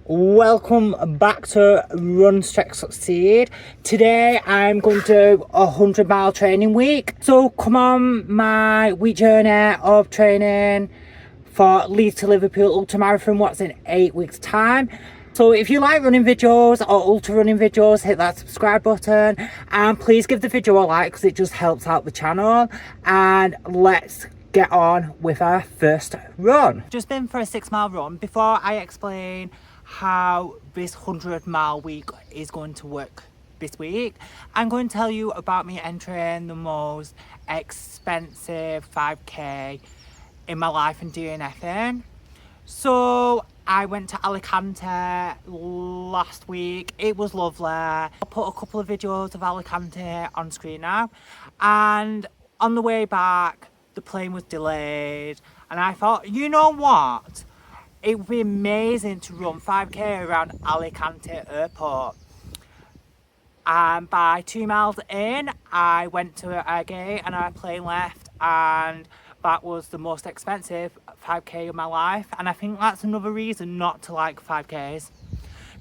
Welcome back to Run, Stretch, Succeed. Today I'm going to do a 100-mile training week. So come on my week journey of training for Leeds to Liverpool ultramarathon, what's in 8 weeks time. So if you like running videos or ultra running videos, hit that subscribe button and please give the video a like because it just helps out the channel. And let's get on with our first run. Just been for a 6-mile run. Before I explain how this 100-mile week is going to work this week, I'm going to tell you about me entering the most expensive 5k in my life and doing anything. So I went to Alicante last week. It was lovely. I'll put a couple of videos of Alicante on screen now. And on the way back, the plane was delayed. And I thought, you know what? It would be amazing to run 5k around Alicante airport. And by 2 miles in, I went to a gate and our plane left, and that was the most expensive 5k of my life. And I think that's another reason not to like 5ks,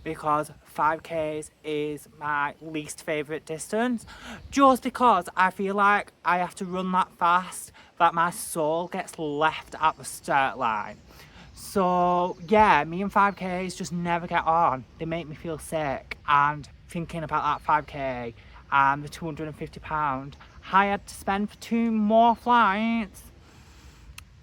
because 5ks is my least favourite distance, just because I feel like I have to run that fast that my soul gets left at the start line. So yeah, me and 5ks just never get on. They make me feel sick, and thinking about that 5k and the £250 I had to spend for 2 more flights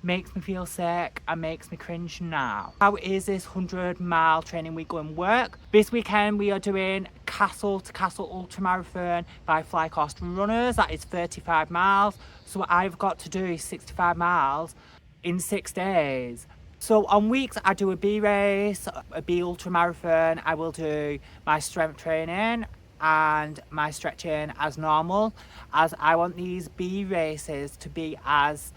makes me feel sick and makes me cringe now. How is this 100-mile training week going to work? This weekend we are doing Castle to Castle Ultramarathon by Fly Coast Runners. That is 35 miles. So I've got to do 65 miles in 6 days. So on weeks I do a B race, a B ultramarathon. I will do my strength training and my stretching as normal, as I want these B races to be as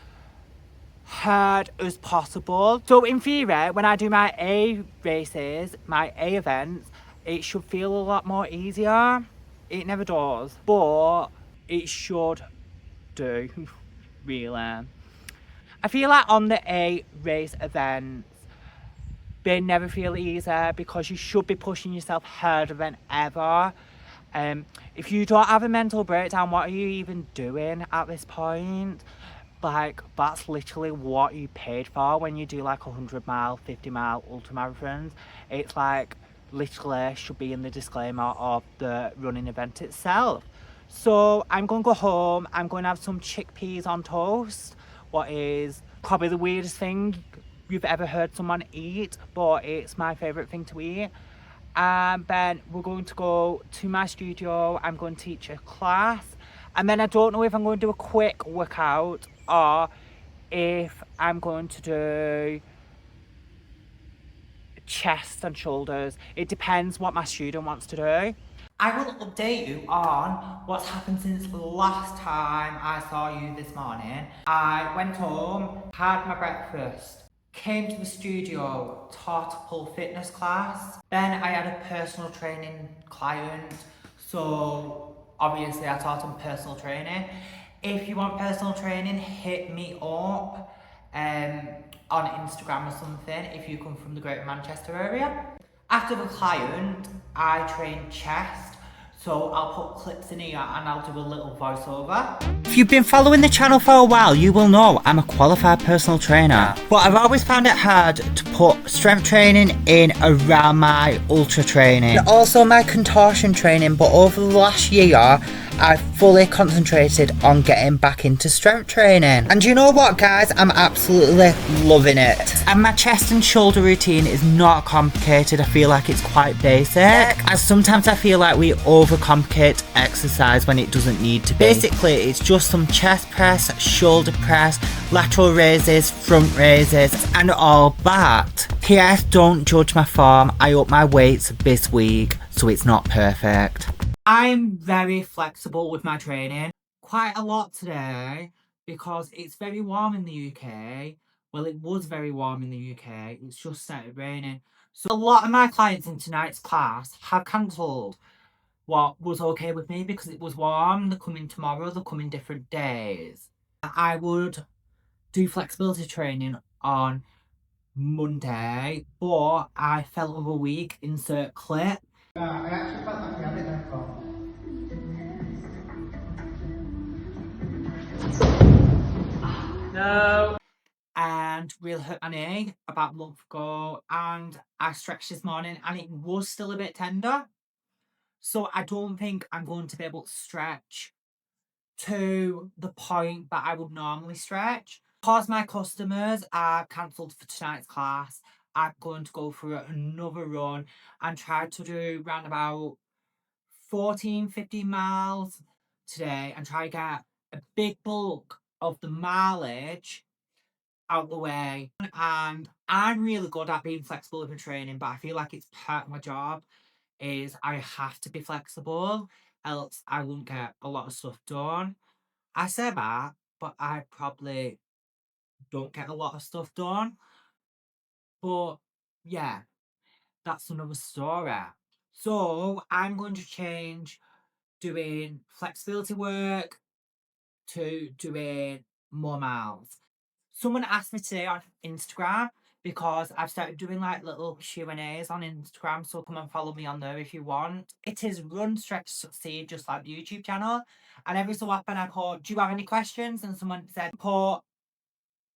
hard as possible. So in theory, when I do my A races, my A events, it should feel a lot more easier. It never does, but it should do, really. I feel like on the A race events, they never feel easier because you should be pushing yourself harder than ever. If you don't have a mental breakdown, what are you even doing at this point? Like, that's literally what you paid for when you do like 100-mile, 50-mile ultramarathons. It's like literally should be in the disclaimer of the running event itself. So I'm going to go home. I'm going to have some chickpeas on toast, what is probably the weirdest thing you've ever heard someone eat, but it's my favourite thing to eat. And then we're going to go to my studio. I'm going to teach a class, and then I don't know if I'm going to do a quick workout or if I'm going to do chest and shoulders. It depends what my student wants to do. I will update you on what's happened since the last time I saw you this morning. I went home, had my breakfast, came to the studio, taught a full fitness class. Then I had a personal training client, so obviously I taught him personal training. If you want personal training, hit me up on Instagram or something if you come from the Greater Manchester area. After the client, I train chest, so I'll put clips in here and I'll do a little voiceover. If you've been following the channel for a while, you will know I'm a qualified personal trainer, but I've always found it hard to put strength training in around my ultra training and also my contortion training. But over the last year, I've fully concentrated on getting back into strength training. And you know what, guys? I'm absolutely loving it. And my chest and shoulder routine is not complicated. I feel like it's quite basic. As sometimes I feel like we overcomplicate exercise when it doesn't need to be. Basically, it's just some chest press, shoulder press, lateral raises, front raises, and all that. P.S. Don't judge my form. I up my weights this week, so it's not perfect. I'm very flexible with my training. Quite a lot today because it's very warm in the UK. Well, it was very warm in the UK. It's just started raining. So a lot of my clients in tonight's class have cancelled. What was okay with me because it was warm. They're coming tomorrow. They're coming different days. I would do flexibility training on Monday, but I felt of a week, insert clip. I actually felt like we had it then from. No. And really hurt my knee about a month ago, and I stretched this morning and it was still a bit tender. So I don't think I'm going to be able to stretch to the point that I would normally stretch. Because my customers are cancelled for tonight's class, I'm going to go for another run and try to do around about 14-15 miles today and try to get a big bulk of the mileage out the way. And I'm really good at being flexible with my training, but I feel like it's part of my job is I have to be flexible, else I won't get a lot of stuff done. I say that, but I probably don't get a lot of stuff done. But yeah, that's another story. So I'm going to change doing flexibility work to doing more miles. Someone asked me today on Instagram because I've started doing like little Q&As on Instagram, so come and follow me on there if you want. It is Run Stretch Succeed, just like the YouTube channel. And every so often I put, do you have any questions? And someone said, put,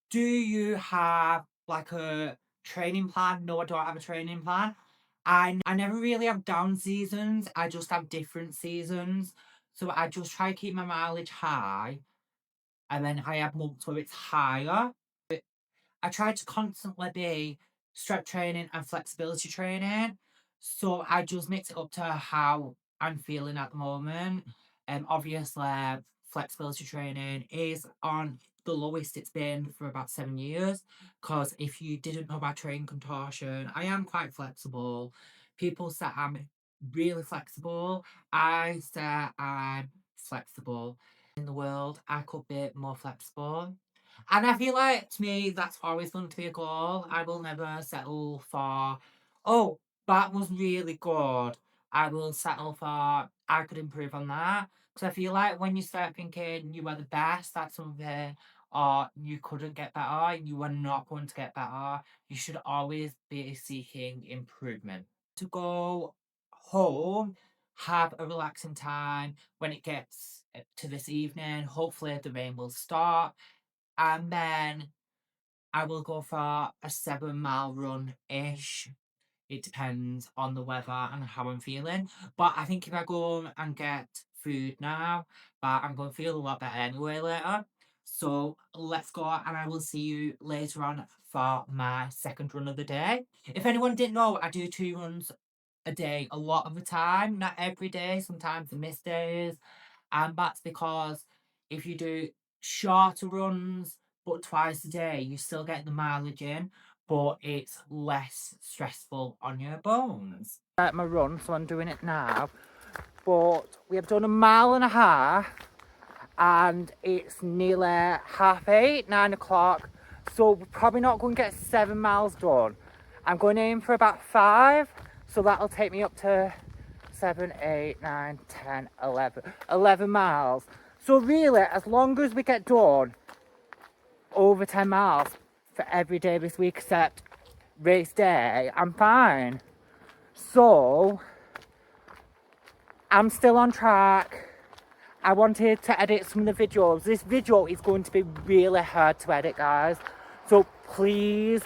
do you have like a training plan? No, I don't have a training plan. I never really have down seasons. I just have different seasons. So I just try to keep my mileage high. And then I have months where it's higher. I try to constantly be strength training and flexibility training. So I just mix it up to how I'm feeling at the moment. Obviously, flexibility training is on the lowest it's been for about 7 years. Because if you didn't know about training contortion, I am quite flexible. People say I'm really flexible. I say I'm flexible. In the world, I could be more flexible. And I feel like to me that's always going to be a goal. I will never settle for, oh, that was really good. I will settle for I could improve on that. Because I feel like when you start thinking you are the best at something or you couldn't get better, you are not going to get better. You should always be seeking improvement. To go home, have a relaxing time when it gets to this evening. Hopefully the rain will stop and then I will go for a 7 mile run-ish. It depends on the weather and how I'm feeling. But I think if I go and get food now, but I'm going to feel a lot better anyway later. So let's go and I will see you later on for my second run of the day. If anyone didn't know, I do 2 runs a day a lot of the time, not every day. Sometimes I miss days. And that's because if you do shorter runs but twice a day, you still get the mileage in, but it's less stressful on your bones. At my run, so I'm doing it now. But we have done 1.5 miles and it's nearly 8:30, 9 o'clock. So we're probably not going to get 7 miles done. I'm going to aim for about 5, so that'll take me up to 7, 8, 9, 10, 11 miles. So really, as long as we get done over 10 miles for every day this week except race day, I'm fine. So I'm still on track. I wanted to edit some of the videos. This video is going to be really hard to edit, guys. So please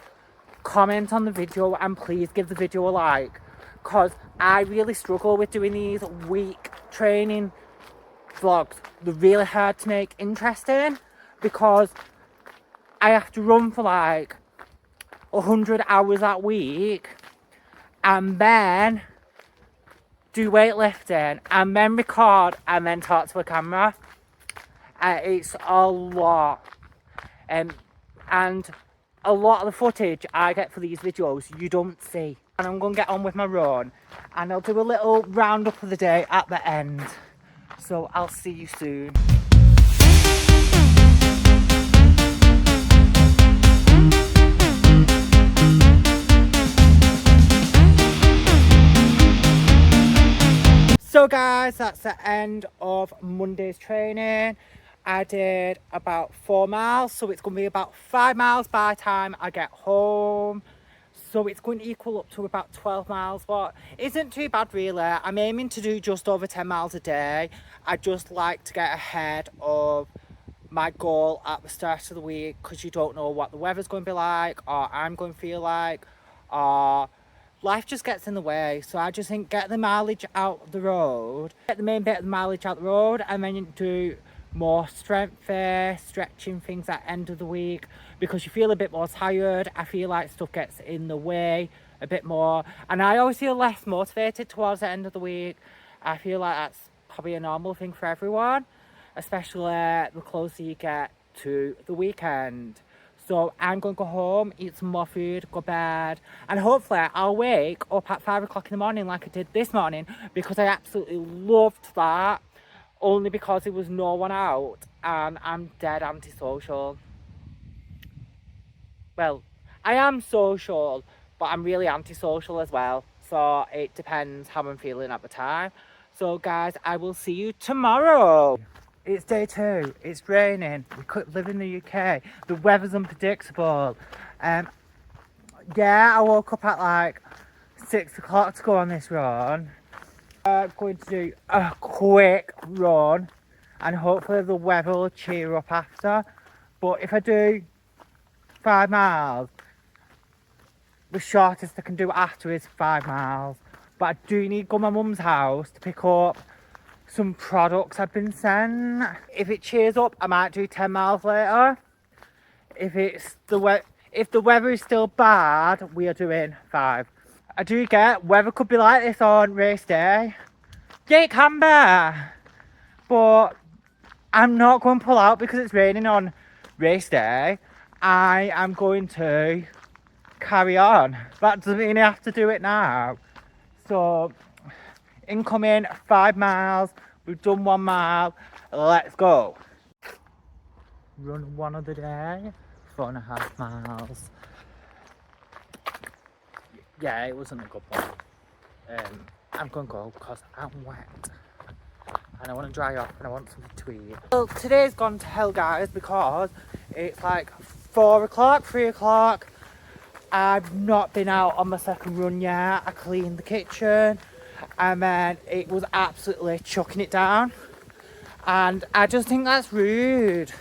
comment on the video and please give the video a like. Because I really struggle with doing these week training vlogs. They're really hard to make interesting because I have to run for like 100 hours that week and then do weightlifting and then record and then talk to a camera. It's a lot. And a lot of the footage I get for these videos you don't see. And I'm going to get on with my run and I'll do a little roundup of the day at the end. So I'll see you soon. So guys, that's the end of Monday's training. I did about 4 miles, so it's going to be about 5 miles by the time I get home. So it's going to equal up to about 12 miles, but isn't too bad really. I'm aiming to do just over 10 miles a day. I just like to get ahead of my goal at the start of the week, because you don't know what the weather's going to be like, or I'm going to feel like, or life just gets in the way. So I just think get the mileage out the road, get the main bit of the mileage out the road, and then you do more strength there, stretching things at the end of the week, because you feel a bit more tired. I feel like stuff gets in the way a bit more, and I always feel less motivated towards the end of the week. I feel like that's probably a normal thing for everyone, especially the closer you get to the weekend. So I'm going to go home, eat some more food, go bed, and hopefully I'll wake up at 5 o'clock in the morning like I did this morning, because I absolutely loved that, only because there was no one out and I'm dead antisocial. Well, I am social, but I'm really antisocial as well. So it depends how I'm feeling at the time. So guys, I will see you tomorrow. It's day 2. It's raining. We could live in the UK. The weather's unpredictable. Yeah, I woke up at like 6 o'clock to go on this run. Going to do a quick run, and hopefully the weather will cheer up after. But if I do 5 miles, the shortest I can do after is 5 miles. But I do need to go to my mum's house to pick up some products I've been sent. If it cheers up, I might do 10 miles later. If the weather is still bad, we are doing 5. I do get weather could be like this on race day. Yeah, it can be. But I'm not going to pull out because it's raining on race day. I am going to carry on. That doesn't mean I have to do it now. So, incoming 5 miles. We've done 1 mile. Let's go. Run one of the day. 4.5 miles. Yeah, it wasn't a good one. I'm going to go because I'm wet. And I want to dry off and I want something to eat. Well, today's gone to hell, guys, because it's like 4 o'clock, 3 o'clock. I've not been out on my second run yet. I cleaned the kitchen and then it was absolutely chucking it down. And I just think that's rude.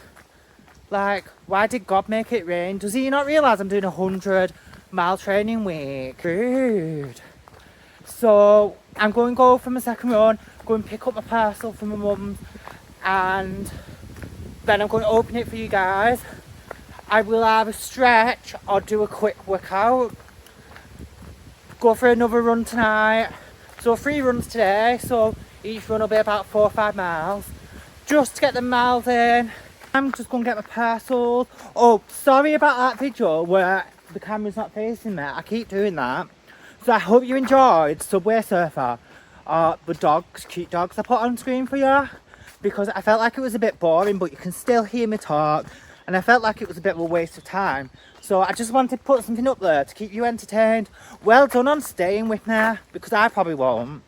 Like, why did God make it rain? Does he not realise I'm doing a 100-mile training week? Rude. So I'm going to go for my second run, go and pick up my parcel from my mum's, and then I'm going to open it for you guys. I will either stretch or do a quick workout. Go for another run tonight. So 3 runs today, so each run will be about 4 or 5 miles. Just to get the miles in. I'm just going to get my parcels. Oh, sorry about that video where the camera's not facing me. I keep doing that. So I hope you enjoyed Subway Surfer. The dogs, cute dogs I put on screen for you. Because I felt like it was a bit boring, but you can still hear me talk. And I felt like it was a bit of a waste of time. So I just wanted to put something up there to keep you entertained. Well done on staying with me, because I probably won't.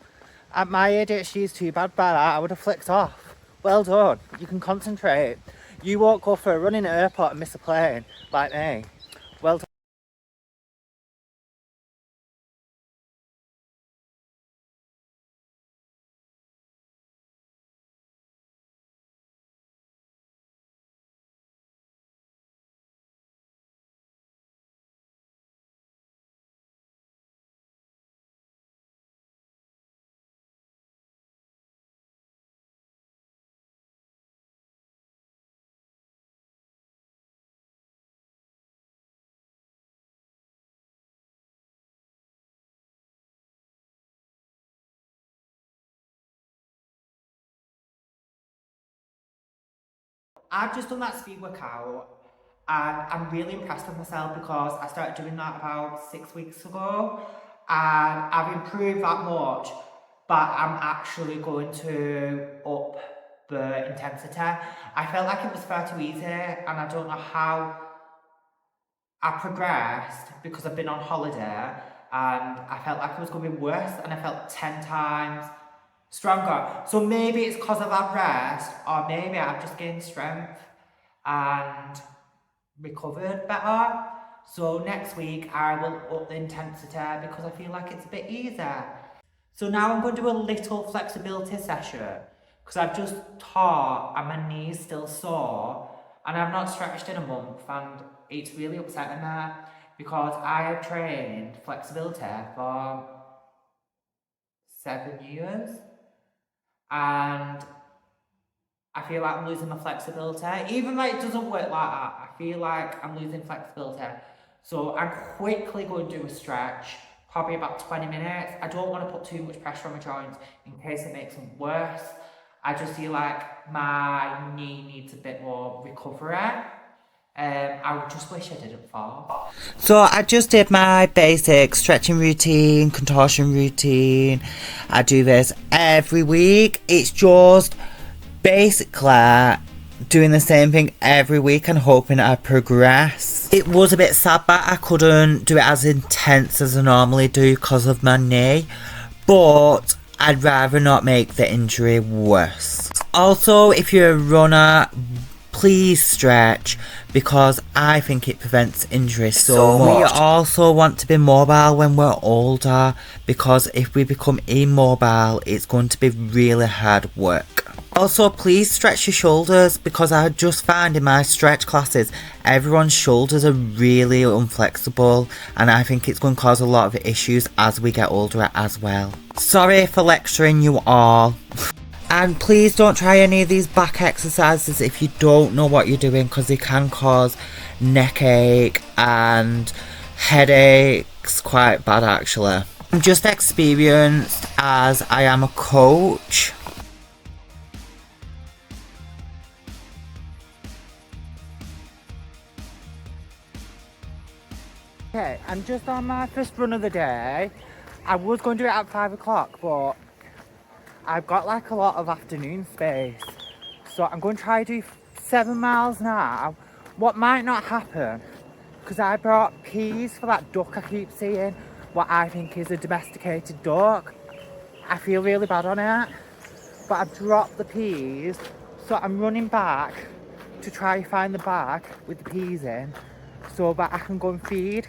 At my ADHD is too bad by that. I would have flicked off. Well done. You can concentrate. You won't go for a run in an airport and miss a plane like me. Well done. I've just done that speed workout and I'm really impressed with myself because I started doing that about 6 weeks ago and I've improved that much, but I'm actually going to up the intensity. I felt like it was far too easy and I don't know how I progressed because I've been on holiday and I felt like it was going to be worse and I felt 10 times stronger. So maybe it's because of that rest, or maybe I've just gained strength and recovered better. So next week I will up the intensity because I feel like it's a bit easier. So now I'm going to do a little flexibility session because I've just taught and my knee's still sore and I've not stretched in a month and it's really upsetting me because I have trained flexibility for 7 years and I feel like I'm losing my flexibility. Even though it doesn't work like that, I feel like I'm losing flexibility. So I'm quickly going to do a stretch, probably about 20 minutes. I don't want to put too much pressure on my joints in case it makes them worse. I just feel like my knee needs a bit more recovery. I just wish I didn't fall. So I just did my basic stretching routine, contortion routine. I do this every week. It's just basically doing the same thing every week and hoping I progress. It was a bit sad that I couldn't do it as intense as I normally do because of my knee, but I'd rather not make the injury worse. Also, if you're a runner, please stretch because I think it prevents injury so much. We also want to be mobile when we're older because if we become immobile, it's going to be really hard work. Also, please stretch your shoulders because I just find in my stretch classes, everyone's shoulders are really unflexible and I think it's going to cause a lot of issues as we get older as well. Sorry for lecturing you all. And please don't try any of these back exercises if you don't know what you're doing because they can cause neck ache and headaches quite bad actually. I'm just experienced as I am a coach. Okay, I'm just on my first run of the day. I was going to do it at 5 o'clock, but I've got like a lot of afternoon space. So I'm going to try to do 7 miles now. What might not happen, because I brought peas for that duck I keep seeing, what I think is a domesticated duck. I feel really bad on it, but I've dropped the peas. So I'm running back to try find the bag with the peas in, so that I can go and feed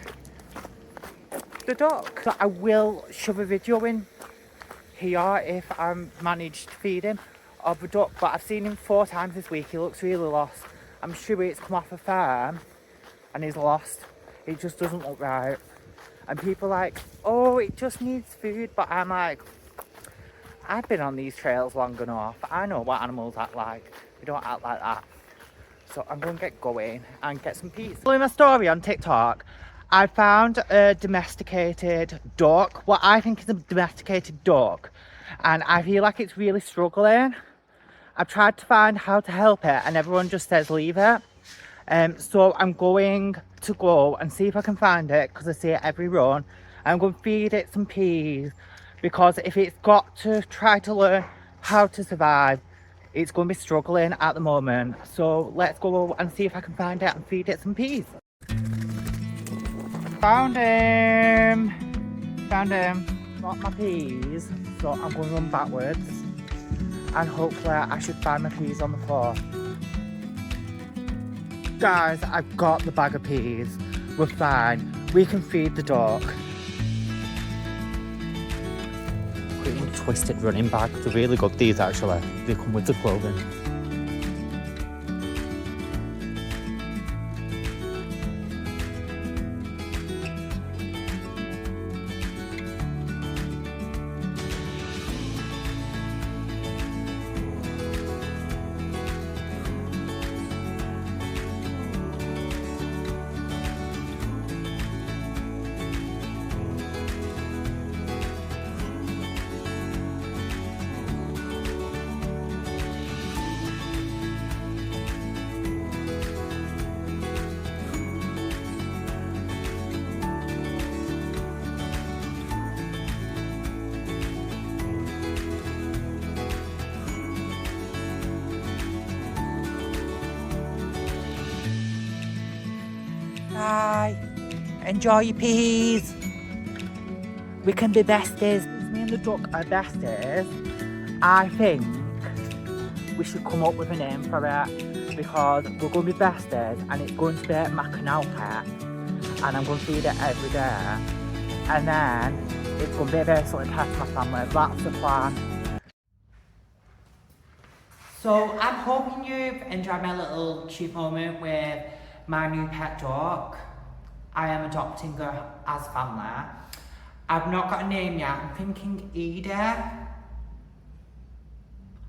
the duck. So I will shove a video in here if I manage to feed him of the duck, but I've seen him 4 times this week. He looks really lost. I'm sure it's come off a farm and he's lost. It just doesn't look right. And people are like, oh, it just needs food, but I'm like, I've been on these trails long enough. I know what animals act like. They don't act like that. So I'm going to get going and get some peas. Following my story on TikTok, I found a domesticated duck, what I think is a domesticated duck, and I feel like it's really struggling. I've tried to find how to help it and everyone just says leave it. So I'm going to go and see if I can find it because I see it every run. I'm going to feed it some peas because if it's got to try to learn how to survive, it's going to be struggling at the moment. So let's go and see if I can find it and feed it some peas. Found him! Got my peas. So I'm going to run backwards. And hopefully I should find my peas on the floor. Guys, I've got the bag of peas. We're fine. We can feed the duck. Quickly twisted running bag. They're really good, these actually. They come with the clothing. Bye. Enjoy your peas. We can be besties. Me and the duck are besties. I think we should come up with a name for it because we're going to be besties and it's going to be my canal pet and I'm going to feed it every day and then it's going to be basically part of my family. That's the plan. So I'm hoping you've enjoyed my little cute moment with my new pet dog. I am adopting her as family. I've not got a name yet. I'm thinking Ida.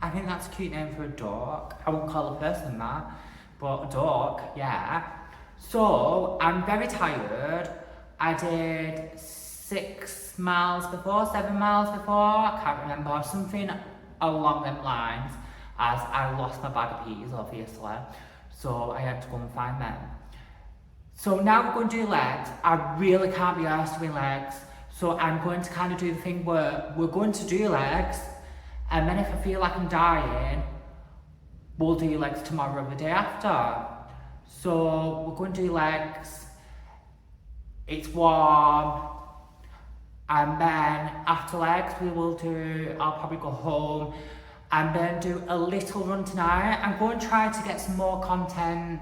I think that's a cute name for a dog. I won't call a person that, but a dog, yeah. So, I'm very tired. I did 6 miles before, 7 miles before, I can't remember, something along them lines, as I lost my bag of peas, obviously. So, I had to go and find them. So, now we're going to do legs. I really can't be arsed doing legs. So, I'm going to kind of do the thing where we're going to do legs, and then if I feel like I'm dying, we'll do legs tomorrow or the day after. So we're going to do legs, it's warm, and then after legs I'll probably go home and then do a little run tonight. I'm going to try to get some more content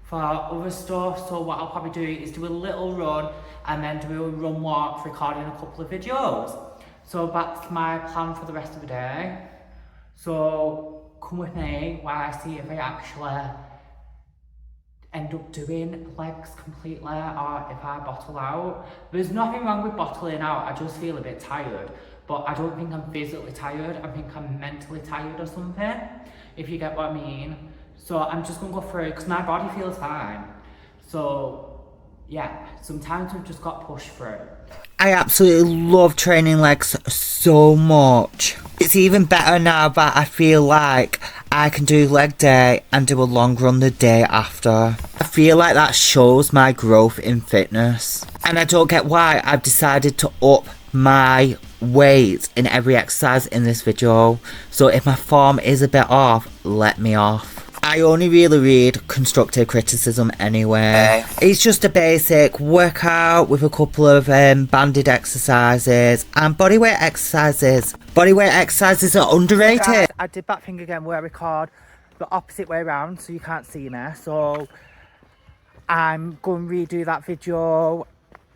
for other stuff, so what I'll probably do is do a little run and then do a run walk, recording a couple of videos. So that's my plan for the rest of the day. So come with me while I see if I actually end up doing legs completely or if I bottle out. There's nothing wrong with bottling out, I just feel a bit tired. But I don't think I'm physically tired, I think I'm mentally tired or something, if you get what I mean. So I'm just gonna go through because my body feels fine. So yeah, sometimes we've just got pushed through. I absolutely love training legs so much. It's even better now that I feel like I can do leg day and do a long run the day after. I feel like that shows my growth in fitness. And I don't get why I've decided to up my weight in every exercise in this video. So if my form is a bit off, let me off. I only really read constructive criticism anyway. It's just a basic workout with a couple of banded exercises and bodyweight exercises. Bodyweight exercises are underrated. Guys, I did that thing again where I record the opposite way around so you can't see me. So I'm going to redo that video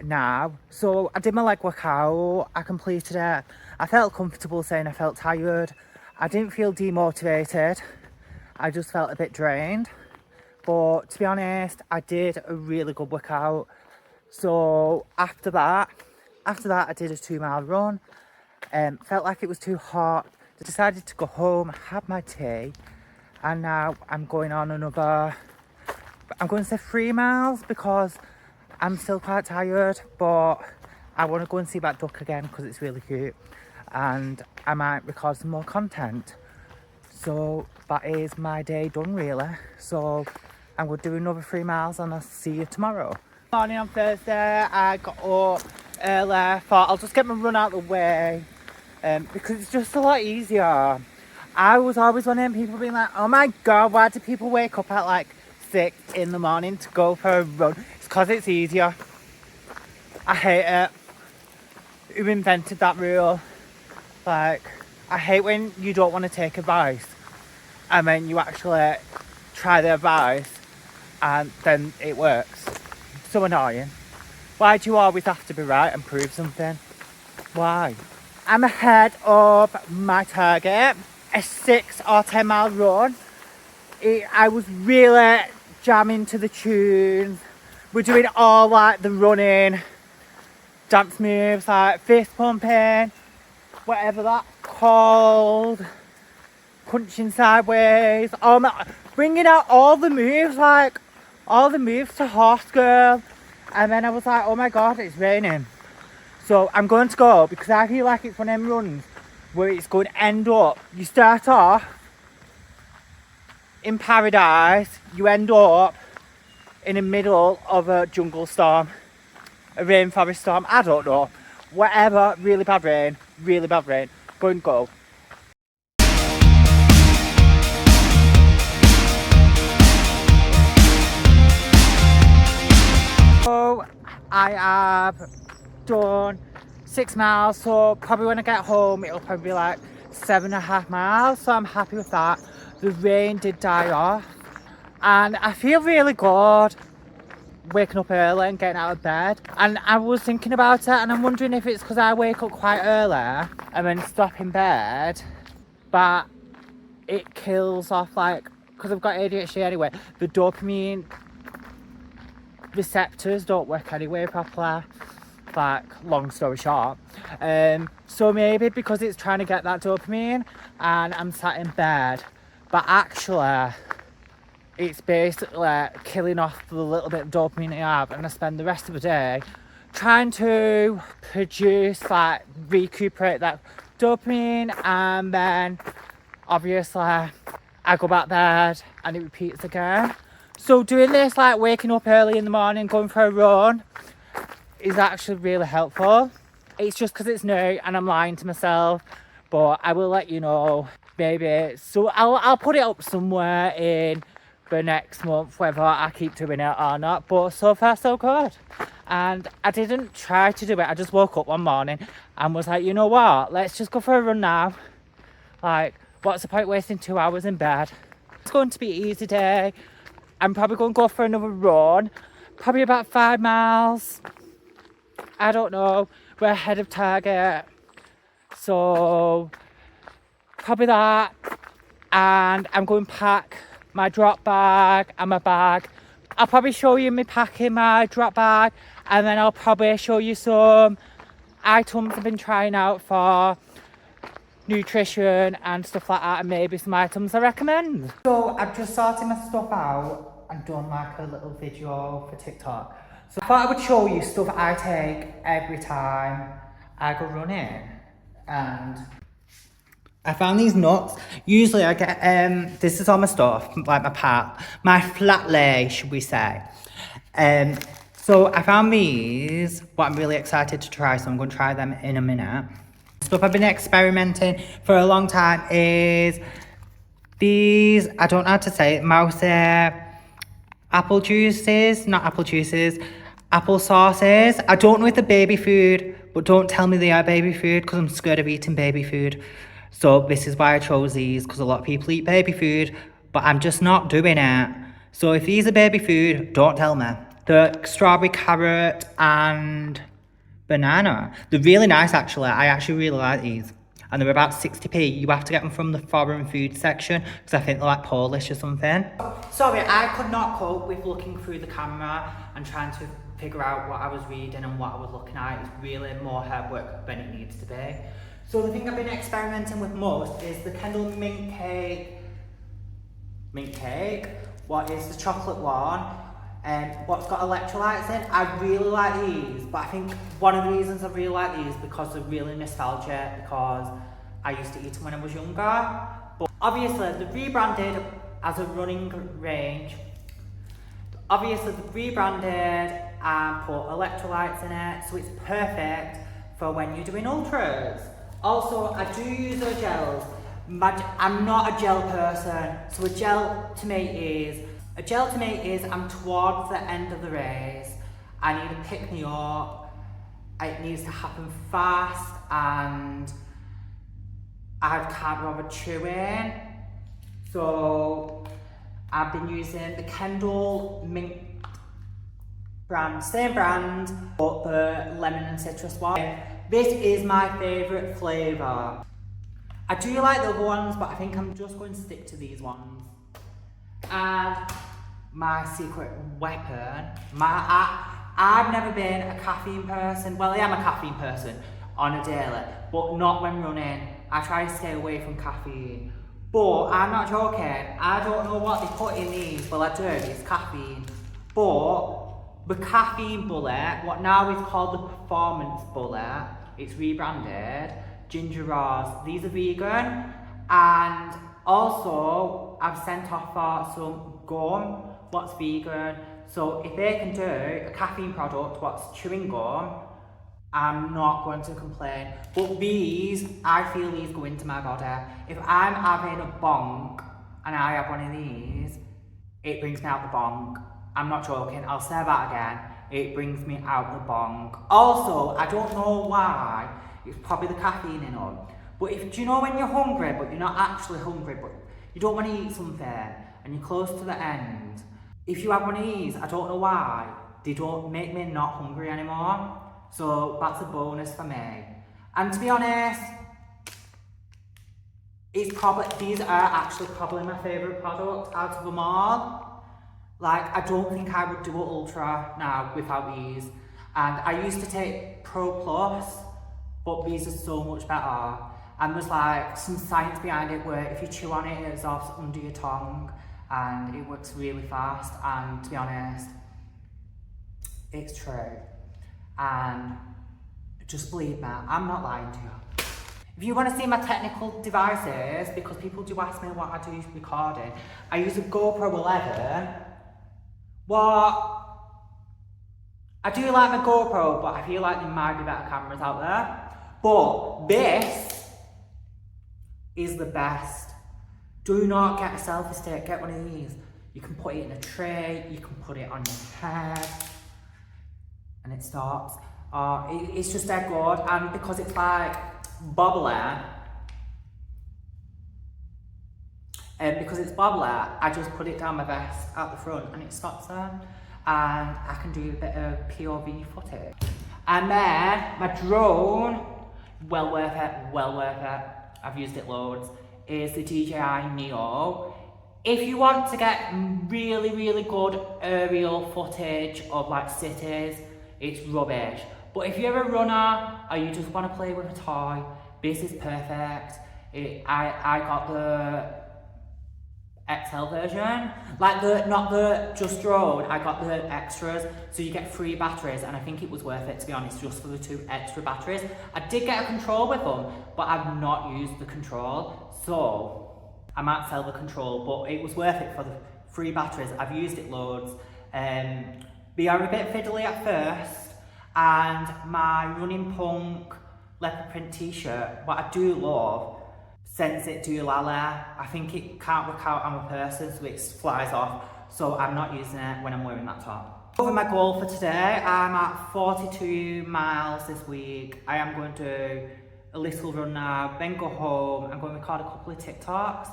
now. So I did my leg workout, I completed it. I felt comfortable saying I felt tired. I didn't feel demotivated. I just felt a bit drained, but to be honest, I did a really good workout. So after that I did a 2 mile run. Felt like it was too hot. Decided to go home, had my tea, and now I'm going on another, I'm going to say 3 miles because I'm still quite tired, but I want to go and see that duck again because it's really cute, and I might record some more content. So that is my day done really. So I'm going to do another 3 miles and I'll see you tomorrow. Morning on Thursday, I got up early, thought I'll just get my run out of the way because it's just a lot easier. I was always one of them people being like, oh my god, why do people wake up at like 6 in the morning to go for a run? It's because it's easier. I hate it. Who invented that rule? Like, I hate when you don't want to take advice and then you actually try the advice and then it works. So annoying. Why do you always have to be right and prove something? Why? I'm ahead of my target. A 6 or 10 mile run. I was really jamming to the tunes. We're doing all like the running dance moves, like fist pumping, whatever that's called, punching sideways, bringing out all the moves, like all the moves to horse girl. And then I was like, oh my god, it's raining. So I'm going to go because I feel like it's one of them runs where it's going to end up, you start off in paradise, you end up in the middle of a jungle storm, a rainforest storm, I don't know, whatever, really bad rain, go and go. So I have done 6 miles, so probably when I get home it'll probably be like 7.5 miles, so I'm happy with that. The rain did die off and I feel really good waking up early and getting out of bed. And I was thinking about it and I'm wondering if it's because I wake up quite early and then stop in bed, but it kills off, like, because I've got ADHD anyway, the dopamine receptors don't work anyway properly, like, long story short. So maybe because it's trying to get that dopamine and I'm sat in bed, but actually it's basically killing off the little bit of dopamine I have, and I spend the rest of the day trying to produce, like, recuperate that dopamine, and then obviously I go back to bed and it repeats again. So doing this, like waking up early in the morning, going for a run, is actually really helpful. It's just because it's new and I'm lying to myself, but I will let you know maybe. So I'll put it up somewhere in the next month, whether I keep doing it or not. But so far so good. And I didn't try to do it. I just woke up one morning and was like, you know what? Let's just go for a run now. Like, what's the point wasting 2 hours in bed? It's going to be an easy day. I'm probably going to go for another run. Probably about 5 miles. I don't know. We're ahead of target. So, probably that. And I'm going to pack my drop bag and my bag. I'll probably show you me packing my drop bag, and then I'll probably show you some items I've been trying out for nutrition and stuff like that, and maybe some items I recommend. So I've just sorted my stuff out and done like a little video for TikTok. So I thought I would show you stuff I take every time I go running. And I found these nuts. Usually I get, this is all my stuff, like my flat lay, should we say. So I found these, what I'm really excited to try, so I'm going to try them in a minute. Stuff I've been experimenting for a long time is these, I don't know how to say it, apple juices, not apple juices, apple sauces. I don't know if they're baby food, but don't tell me they are baby food because I'm scared of eating baby food. So this is why I chose these, because a lot of people eat baby food, but I'm just not doing it. So if these are baby food, don't tell me. The strawberry, carrot and banana. They're really nice actually. I actually really like these. And they're about 60p. You have to get them from the foreign food section because I think they're like Polish or something. Sorry, I could not cope with looking through the camera and trying to figure out what I was reading and what I was looking at. It's really more hard work than it needs to be. So the thing I've been experimenting with most is the Kendall mint cake. What is the chocolate one? What's got electrolytes in. I really like these, but I think one of the reasons I really like these because they're really nostalgic, because I used to eat them when I was younger. But obviously they're rebranded as a running range. Obviously they're rebranded and put electrolytes in it, so it's perfect for when you're doing ultras. Also, I do use their gels. I'm not a gel person, so a gel to me is I'm towards the end of the race. I need to pick me up. It needs to happen fast, and I can't bother chewing. So I've been using the Kendall mint brand, same brand, but the lemon and citrus one. This is my favourite flavour. I do like the other ones, but I think I'm just going to stick to these ones. And my secret weapon, I've never been a caffeine person. Well, I am a caffeine person on a daily, but not when running. I try to stay away from caffeine. But I'm not joking, I don't know what they put in these. Well, I do, it's caffeine. But the caffeine bullet, what now is called the performance bullet, it's rebranded, ginger raws. These are vegan, and also I've sent off for some gum, what's vegan. So if they can do a caffeine product, what's chewing gum, I'm not going to complain. But these, I feel these go into my body. If I'm having a bonk and I have one of these, it brings me out the bonk. I'm not joking, I'll say that again. It brings me out the bonk. Also, I don't know why, it's probably the caffeine in them, But do you know when you're hungry, but you're not actually hungry, but you don't want to eat something, and you're close to the end? If you have one of these, I don't know why, they don't make me not hungry anymore. So that's a bonus for me. And to be honest, these are actually probably my favourite product out of them all. Like, I don't think I would do an ultra now without these. And I used to take Pro Plus, but these are so much better. And there's like some science behind it where if you chew on it, it absorbs under your tongue and it works really fast. And to be honest, it's true. And just believe me, I'm not lying to you. If you want to see my technical devices, because people do ask me what I do recording, I use a GoPro 11. Well, I do like my GoPro, but I feel like there might be better cameras out there. But this is the best. Do not get a selfie stick, get one of these. You can put it in a tray, you can put it on your head, and it stops. It's just dead good, and because it's like bubbly, I just put it down my vest at the front and it stops there, and I can do a bit of POV footage. And then my drone, well worth it, I've used it loads, is the DJI Neo. If you want to get really good aerial footage of like cities, it's rubbish. But if you're a runner or you just want to play with a toy, this is perfect. I got the XL version, like not the just drone, I got the extras, so you get 3 batteries, and I think it was worth it, to be honest, just for the 2 extra batteries. I did get a control with them, but I've not used the control, so I might sell the control, but it was worth it for the 3 batteries. I've used it loads. They are a bit fiddly at first, and my Running Punk leopard print t-shirt, what I do love, sends it to Lala. I think it can't work out on a person, so it flies off, so I'm not using it when I'm wearing that top. Over my goal for today, I'm at 42 miles this week. I am going to do a little run now, then go home. I'm going to record a couple of TikToks,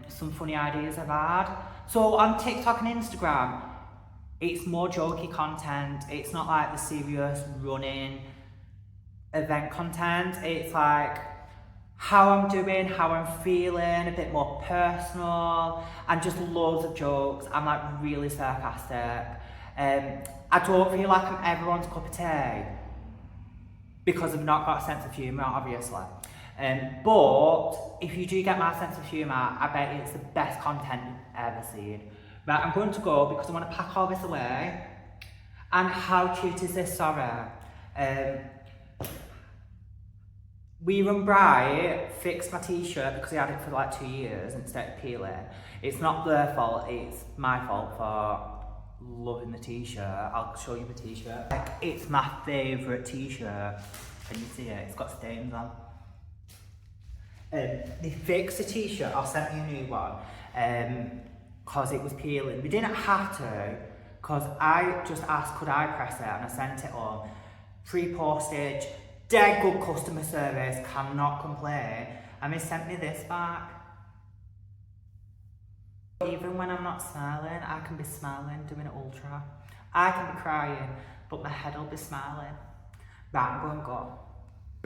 some funny ideas I've had. So on TikTok and Instagram, it's more jokey content. It's not like the serious running event content. It's like how I'm doing, how I'm feeling, a bit more personal, and just loads of jokes. I'm like really sarcastic. I don't feel like I'm everyone's cup of tea because I've not got a sense of humour, obviously. But if you do get my sense of humour, I bet it's the best content you've ever seen. Right, I'm going to go because I want to pack all this away. And how cute is this, sorry? We Run Bright fixed my t-shirt because he had it for like 2 years instead of peeling. It's not their fault, it's my fault for loving the t-shirt. I'll show you the t-shirt. Like, it's my favourite t-shirt. Can you see it? It's got stains on. They fixed the t-shirt, I'll send you a new one. Because it was peeling. We didn't have to, because I just asked could I press it, and I sent it on. Free postage, dead good customer service, cannot complain. And they sent me this back. Even when I'm not smiling, I can be smiling doing an ultra. I can be crying, but my head will be smiling. Right, I'm going to go.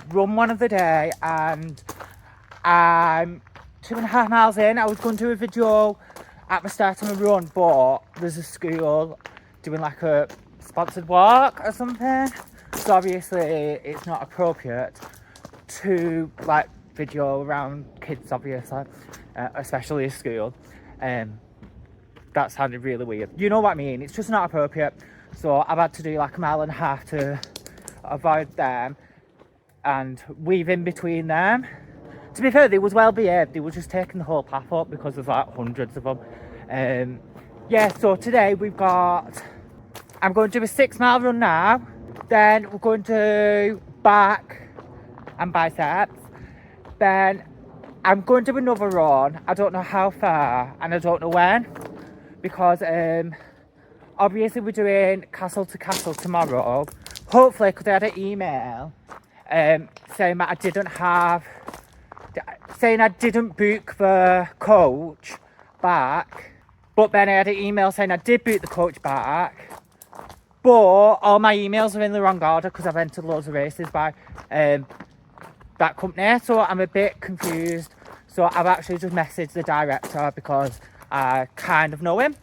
Run one of the day, and I'm 2.5 miles in. I was going to do a video at the start of my run, but there's a school doing like a sponsored walk or something, so obviously it's not appropriate to like video around kids, obviously, especially a school. That sounded really weird, you know what I mean, it's just not appropriate. So I've had to do like 1.5 miles to avoid them and weave in between them. To be fair, they was well behaved. They were just taking the whole path up because there's like hundreds of them. Yeah, so today I'm going to do a 6-mile run now. Then we're going to back and biceps. Then I'm going to do another run. I don't know how far and I don't know when. Because obviously we're doing castle to castle tomorrow. Hopefully, because I had an email saying that I didn't book the coach back, but then I had an email saying I did book the coach back, but all my emails are in the wrong order because I've entered loads of races by that company, so I'm a bit confused. So I've actually just messaged the director because I kind of know him.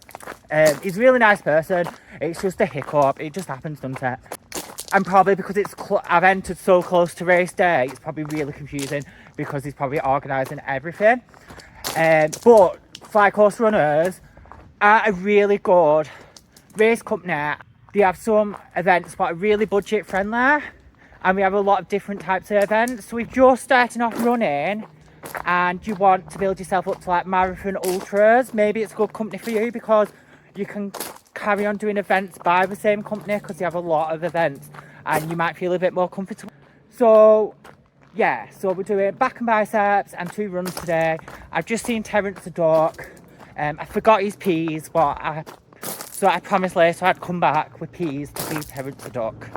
He's a really nice person. It's just a hiccup. It just happens, doesn't it? And probably because I've entered so close to race day, it's probably really confusing because he's probably organising everything. But Fly Course Runners are a really good race company. They have some events that are really budget friendly, and we have a lot of different types of events. So if you're starting off running and you want to build yourself up to like marathon ultras, maybe it's a good company for you because you can carry on doing events by the same company because they have a lot of events and you might feel a bit more comfortable. So yeah, so we're doing back and biceps and 2 runs today. I've just seen Terence the duck. I forgot his peas, but I promised later I'd come back with peas to see Terence the duck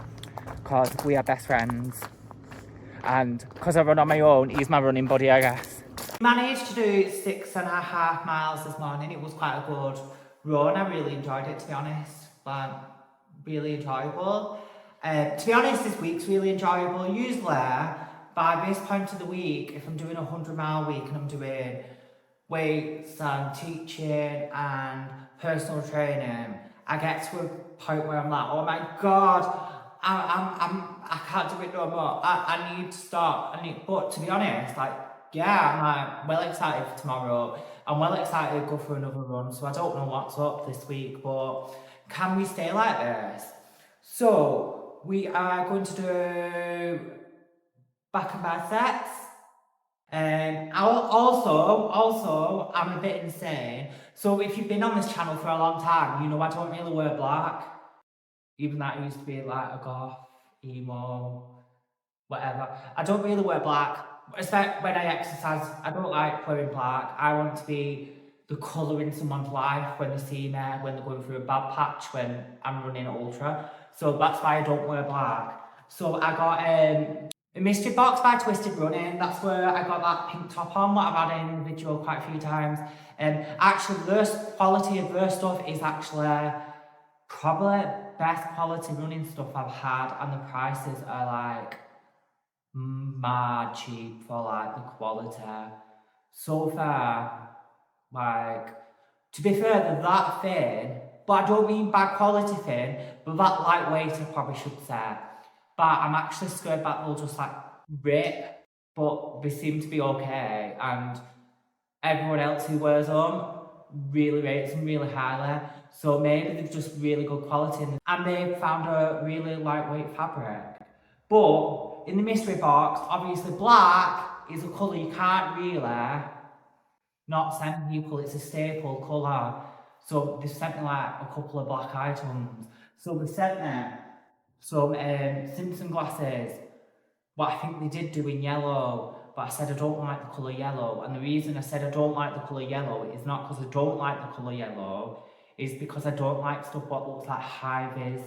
because we are best friends. And because I run on my own, he's my running buddy, I guess. Managed to do 6.5 miles this morning. It was quite a good run. I really enjoyed it, to be honest. Like, really enjoyable. To be honest, this week's really enjoyable. Usually, by this point of the week, if I'm doing a 100-mile week and I'm doing weights and teaching and personal training, I get to a point where I'm like, oh my god, I can't do it no more. I need to stop. But to be honest, like, yeah, I'm like well excited for tomorrow. I'm well excited to go for another run. So I don't know what's up this week, but can we stay like this? So we are going to do back and biceps. Also, I'm a bit insane. So if you've been on this channel for a long time, you know I don't really wear black. Even that used to be like a goth, emo, whatever. I don't really wear black, especially when I exercise. I don't like wearing black. I want to be the colour in someone's life when they see me, when they're going through a bad patch, when I'm running ultra. So that's why I don't wear black. So I got a mystery box by Twisted Running. That's where I got that pink top on, what I've had in the video quite a few times. Actually, the quality of their stuff is actually probably best quality running stuff I've had, and the prices are like mad cheap for like the quality. So far, like, to be fair, they're that thin, but I don't mean bad quality thin, but that lightweight I probably should say. But I'm actually scared that they'll just like rip, but they seem to be okay, and everyone else who wears them really rates them really highly. So maybe they're just really good quality and they found a really lightweight fabric. But in the mystery box, obviously black is a colour you can't really not send people, it's a staple colour. So they sent me like a couple of black items. So they sent me some Simpson glasses, what I think they did do in yellow, but I said I don't like the colour yellow. And the reason I said I don't like the colour yellow is not because I don't like the colour yellow, is because I don't like stuff what looks like high-vis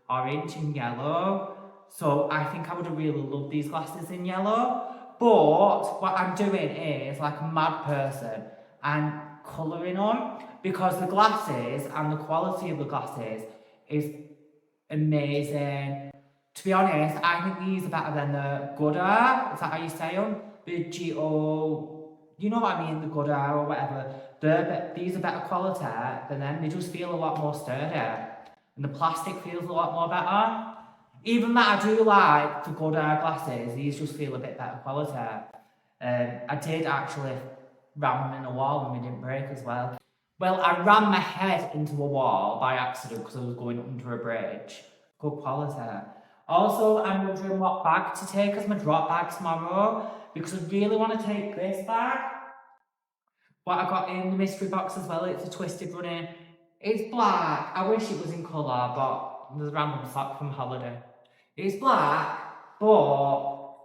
orange and yellow. So I think I would have really loved these glasses in yellow. But what I'm doing is like a mad person and colouring them, because the glasses and the quality of the glasses is amazing. To be honest, I think these are better than the Gooder. Is that how you say them? The G-O... You know what I mean, the Gooder or whatever. These are better quality than them. They just feel a lot more sturdy. And the plastic feels a lot more better. Even that I do like the Gooder glasses, these just feel a bit better quality. I did actually ram them in a wall and they didn't break as well. Well, I ran my head into a wall by accident because I was going under a bridge. Good quality. Also, I'm wondering what bag to take as my drop bag tomorrow, because I really want to take this bag. What I got in the mystery box as well, it's a Twisted Running. It's black. I wish it was in colour, but there's a random sock from holiday. It's black, but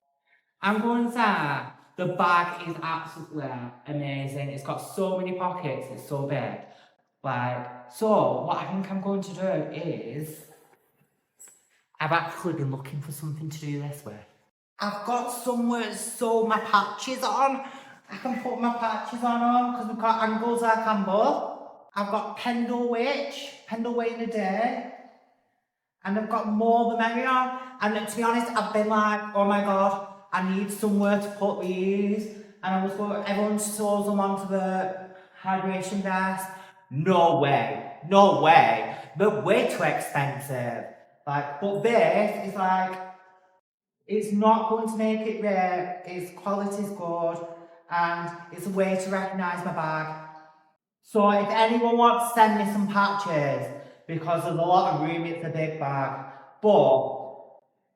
I'm going to say the bag is absolutely amazing. It's got so many pockets, it's so big. So what I think I'm going to do is, I've actually been looking for something to do this with. I've got somewhere to sew my patches on. I can put my patches on them because we've got angles I can both. I've got pendle weight in a day. And I've got more the merrier. And to be honest, I've been like, oh my god, I need somewhere to put these. And I was going, everyone sews them onto the hydration vest. No way, no way. They're way too expensive. Like, but this is like, it's not going to make it rare, its quality's good, and it's a way to recognise my bag. So if anyone wants to send me some patches, because there's a lot of room, it's a big bag. But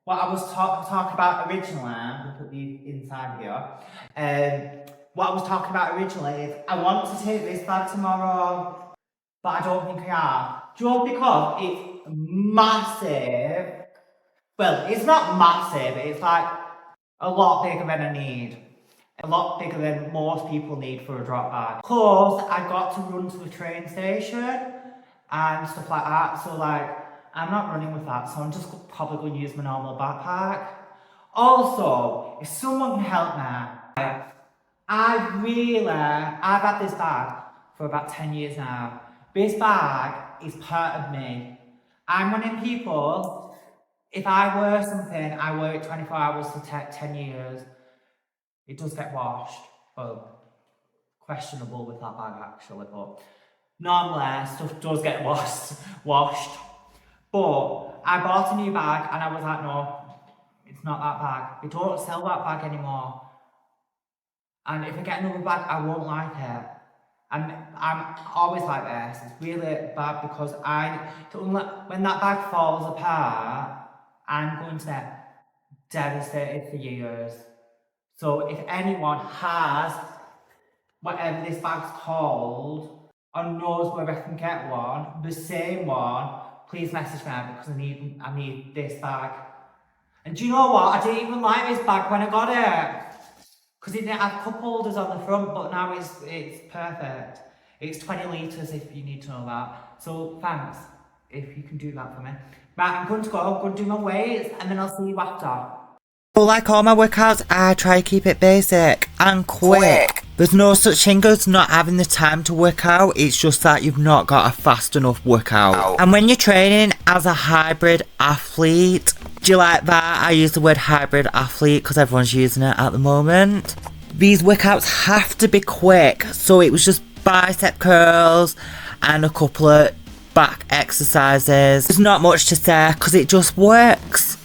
what I was talking about originally, I'll put these inside here. What I was talking about originally is I want to take this bag tomorrow, but I don't think I am. Just because it's massive. Well, it's not massive, it's like a lot bigger than I need. A lot bigger than most people need for a drop bag. Plus, I got to run to the train station and stuff like that. So like, I'm not running with that. So I'm just probably going to use my normal backpack. Also, if someone can help me, I've had this bag for about 10 years now. This bag is part of me. I'm one of people, if I wear something, I wear it 24 hours for 10 years. It does get washed. Well, questionable with that bag actually, but normally stuff does get washed. But I bought a new bag and I was like, no, it's not that bag. They don't sell that bag anymore. And if I get another bag, I won't like it. And I'm always like this. It's really bad because when that bag falls apart, I'm going to get devastated for years. So if anyone has whatever this bag's called or knows where I can get one, the same one, please message me because I need this bag. And do you know what? I didn't even like this bag when I got it. Because it didn't have cup holders on the front, but now it's perfect. It's 20 litres if you need to know that. So thanks if you can do that for me. Right, I'm going to go and do my weights and then I'll see you after. But like all my workouts, I try to keep it basic and quick. There's no such thing as not having the time to work out, it's just that you've not got a fast enough workout. And when you're training as a hybrid athlete, do you like that? I use the word hybrid athlete because everyone's using it at the moment. These workouts have to be quick, so it was just bicep curls and a couple of back exercises. There's not much to say because it just works.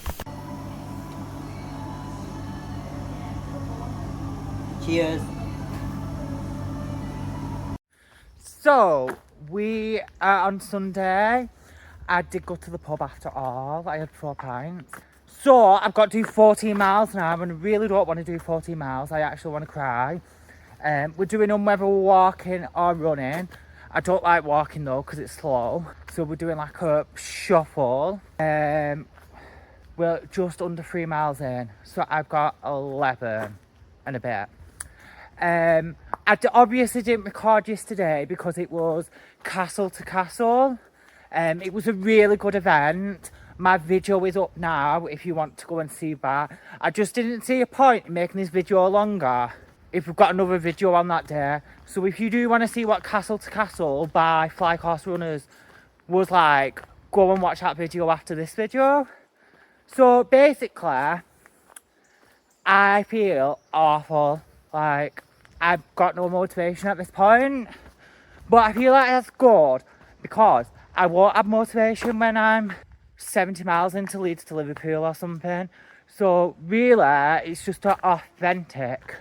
Cheers. So, we are on Sunday. I did go to the pub after all. I had 4 pints. So, I've got to do 14 miles now and I really don't want to do 14 miles. I actually want to cry. We're doing them whether we're walking or running. I don't like walking though because it's slow. So, we're doing like a shuffle. We're just under 3 miles in. So, I've got 11 and a bit. I obviously didn't record yesterday because it was castle to castle. It was a really good event. My video is up now if you want to go and see that. I just didn't see a point in making this video longer if we've got another video on that day. So if you do want to see what Castle to Castle by Fly Course Runners was like, go and watch that video after this video. So basically, I feel awful. Like, I've got no motivation at this point. But I feel like that's good because I won't have motivation when I'm 70 miles into Leeds to Liverpool or something. So really, it's just an authentic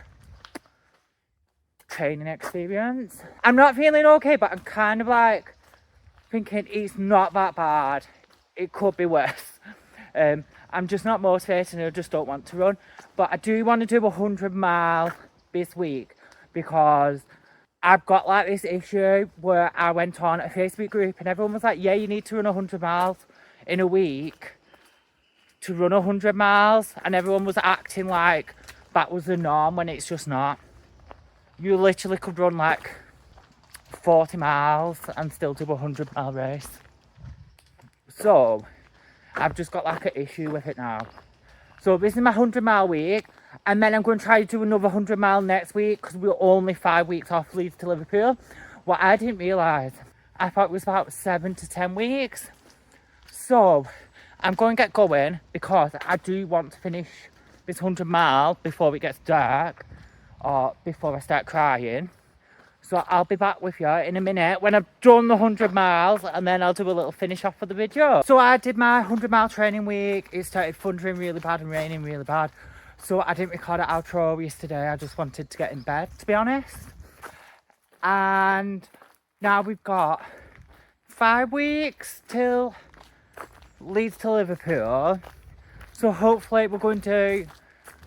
training experience. I'm not feeling okay, but I'm kind of like thinking it's not that bad. It could be worse. I'm just not motivated and I just don't want to run. But I do want to do 100 miles this week because I've got like this issue where I went on a Facebook group and everyone was like, yeah, you need to run 100 miles in a week to run 100 miles. And everyone was acting like that was the norm when it's just not. You literally could run like 40 miles and still do a 100-mile race. So I've just got like an issue with it now. So this is my 100-mile week, and then I'm going to try to do another 100-mile next week because we're only 5 weeks off Leeds to Liverpool. What I didn't realise, I thought it was about 7 to 10 weeks. So I'm going to get going because I do want to finish this 100 mile before it gets dark or before I start crying. So I'll be back with you in a minute when I've done the 100 miles, and then I'll do a little finish off for the video. So I did my 100-mile training week. It started thundering really bad and raining really bad. So I didn't record an outro yesterday. I just wanted to get in bed, to be honest. And now we've got 5 weeks till Leeds to Liverpool. So hopefully we're going to do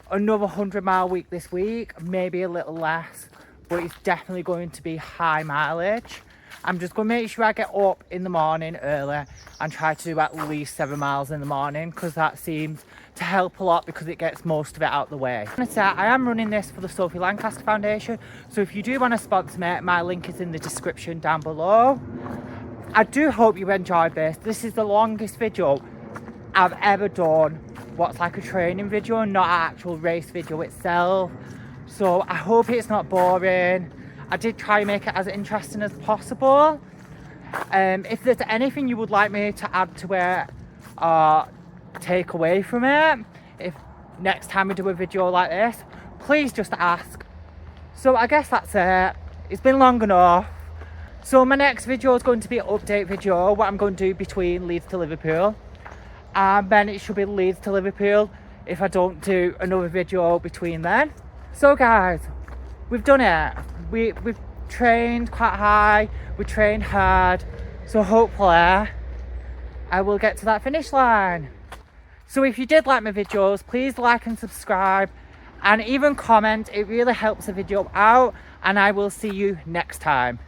another 100-mile week this week, maybe a little less. But it's definitely going to be high mileage. I'm just going to make sure I get up in the morning early and try to do at least 7 miles in the morning, because that seems to help a lot because it gets most of it out of the way. I am running this for the Sophie Lancaster Foundation, so if you do want to sponsor me, my link is in the description down below. I do hope you enjoyed this. This is the longest video I've ever done what's like a training video, not an actual race video itself. So I hope it's not boring. I did try and make it as interesting as possible. If there's anything you would like me to add to it or take away from it, if next time we do a video like this, please just ask. So I guess that's it. It's been long enough. So my next video is going to be an update video, what I'm going to do between Leeds to Liverpool. And then it should be Leeds to Liverpool if I don't do another video between then. So guys, we've done it. We've trained quite high, we trained hard. So hopefully I will get to that finish line. So if you did like my videos, please like and subscribe and even comment. It really helps the video out, and I will see you next time.